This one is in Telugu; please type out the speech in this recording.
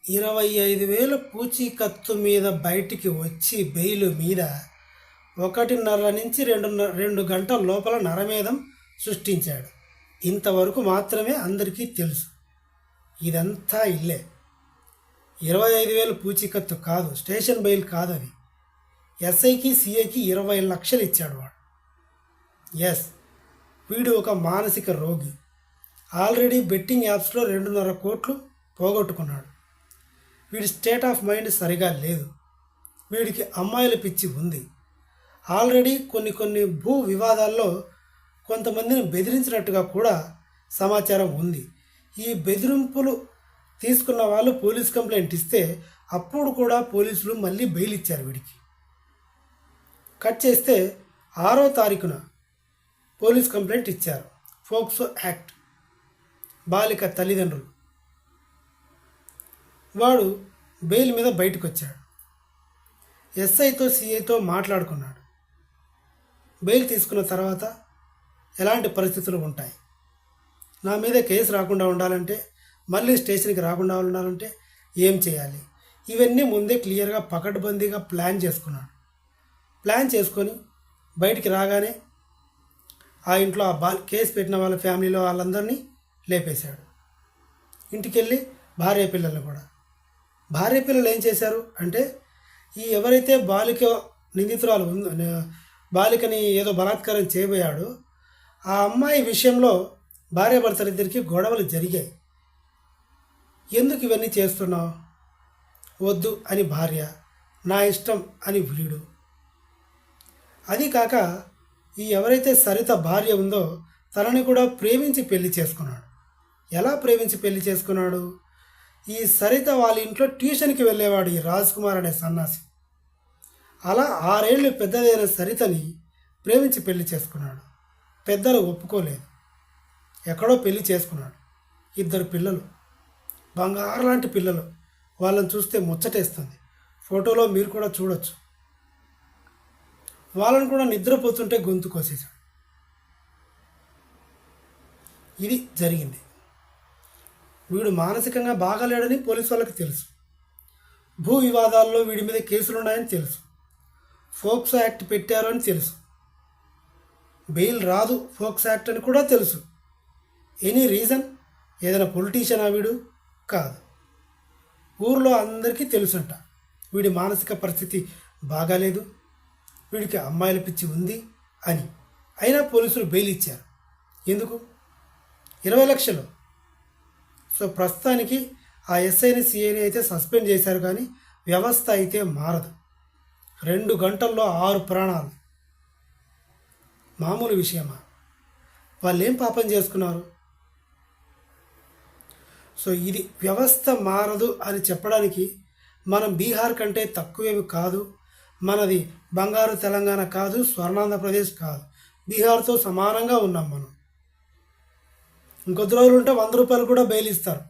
25,000 పూచీకత్తు మీద బయటికి వచ్చి బెయిల్ మీద 1.5 నుంచి 2 గంటల లోపల నరమేధం సృష్టించాడు. ఇంతవరకు మాత్రమే అందరికీ తెలుసు. ఇదంతా ఇల్లే. 25,000 పూచీకత్తు కాదు, స్టేషన్ బెయిల్ కాదు అది. ఎస్ఐకి సిఐకి 20 లక్షలు ఇచ్చాడు వాడు. ఎస్, వీడు ఒక మానసిక రోగి. ఆల్రెడీ బెట్టింగ్ యాప్స్లో 2.5 కోట్లు పోగొట్టుకున్నాడు. వీడి స్టేట్ ఆఫ్ మైండ్ సరిగా లేదు. వీడికి అమ్మాయిల పిచ్చి ఉంది. ఆల్రెడీ కొన్ని భూ వివాదాల్లో కొంతమందిని బెదిరించినట్టుగా కూడా సమాచారం ఉంది. ఈ బెదిరింపులు తీసుకున్న వాళ్ళు పోలీస్ కంప్లైంట్ ఇస్తే అప్పుడు కూడా పోలీసులు మళ్ళీ బెయిల్ ఇచ్చారు వీడికి. కట్ చేస్తే 6వ తారీఖున పోలీస్ కంప్లైంట్ ఇచ్చారు. ఫోక్సో యాక్ట్, బాలిక తల్లిదండ్రులు. వాడు బెయిల్ మీద బయటకు వచ్చాడు. ఎస్ఐతో సిఐతో మాట్లాడుకున్నాడు. బెయిల్ తీసుకున్న తర్వాత ఎలాంటి పరిస్థితులు ఉంటాయి, నా మీద కేసు రాకుండా ఉండాలంటే, మళ్ళీ స్టేషన్కి రాకుండా ఉండాలంటే ఏం చేయాలి, ఇవన్నీ ముందే క్లియర్గా పకడ్బందీగా ప్లాన్ చేసుకున్నాడు. ప్లాన్ చేసుకొని బయటికి రాగానే ఆ ఇంట్లో కేసు పెట్టిన వాళ్ళ ఫ్యామిలీలో వాళ్ళందరినీ లేపేశాడు. ఇంటికి వెళ్ళి భార్య పిల్లల్ని కూడా. భార్య పిల్లలు ఏం చేశారు అంటే, ఈ ఎవరైతే బాలిక నిందితురాలు ఉందో, బాలికని ఏదో బలాత్కారం చేయబోయాడో ఆ అమ్మాయి విషయంలో భార్యాభర్తలిద్దరికీ గొడవలు జరిగాయి. ఎందుకు ఇవన్నీ చేస్తున్నావు? వద్దు అని భార్య, నా ఇష్టం అని వీడు. అది కాక ఈ ఎవరైతే సరిత భార్య ఉందో తనని కూడా ప్రేమించి పెళ్లి చేసుకున్నాడు. ఎలా ప్రేమించి పెళ్లి చేసుకున్నాడు? ఈ సరిత వాళ్ళ ఇంట్లో ట్యూషన్కి వెళ్ళేవాడు ఈ రాజ్ కుమార్ అనే సన్నాసి. అలా 6 ఏళ్ళు పెద్దదైన సరితని ప్రేమించి పెళ్లి చేసుకున్నాడు. పెద్దలు ఒప్పుకోలేదు. ఎక్కడో పెళ్లి చేసుకున్నాడు. 2 పిల్లలు, బంగారు లాంటి పిల్లలు. వాళ్ళని చూస్తే ముచ్చటేస్తుంది. ఫోటోలో మీరు కూడా చూడొచ్చు. వాళ్ళని కూడా నిద్రపోతుంటే గొంతు కోసేశాడు. ఇది జరిగింది. వీడు మానసికంగా బాగాలేడని పోలీసు వాళ్ళకి తెలుసు. భూ వివాదాల్లో వీడి మీద కేసులున్నాయని తెలుసు. ఫోక్సో యాక్ట్ పెట్టారు అని తెలుసు. బెయిల్ రాదు ఫోక్సో యాక్ట్ అని కూడా తెలుసు. Any reason? ఏదైనా పొలిటీషియనా వీడు? కాదు. ఊర్లో అందరికీ తెలుసుంట వీడి మానసిక పరిస్థితి బాగాలేదు, వీడికి అమ్మాయిల పిచ్చి ఉంది అని. అయినా పోలీసులు బెయిల్ ఇచ్చారు. ఎందుకు? 20 లక్షలు. సో ప్రస్తుతానికి ఆ ఎస్ఐని సిఐని అయితే సస్పెండ్ చేశారు, కానీ వ్యవస్థ అయితే మారదు. 2 గంటల్లో 6 ప్రాణాలు మామూలు విషయమా? వాళ్ళు ఏం పాపం చేసుకున్నారు? సో ఇది వ్యవస్థ మారదు అని చెప్పడానికి మనం బీహార్ కంటే తక్కువేమి కాదు. మనది బంగారు తెలంగాణ కాదు, స్వర్ణాంధ్రప్రదేశ్ కాదు. బీహార్తో సమానంగా ఉన్నాం మనం. ఇంకొద్ది రోజులు ఉంటే 100 రూపాయలు కూడా బెయిల్ ఇస్తారు.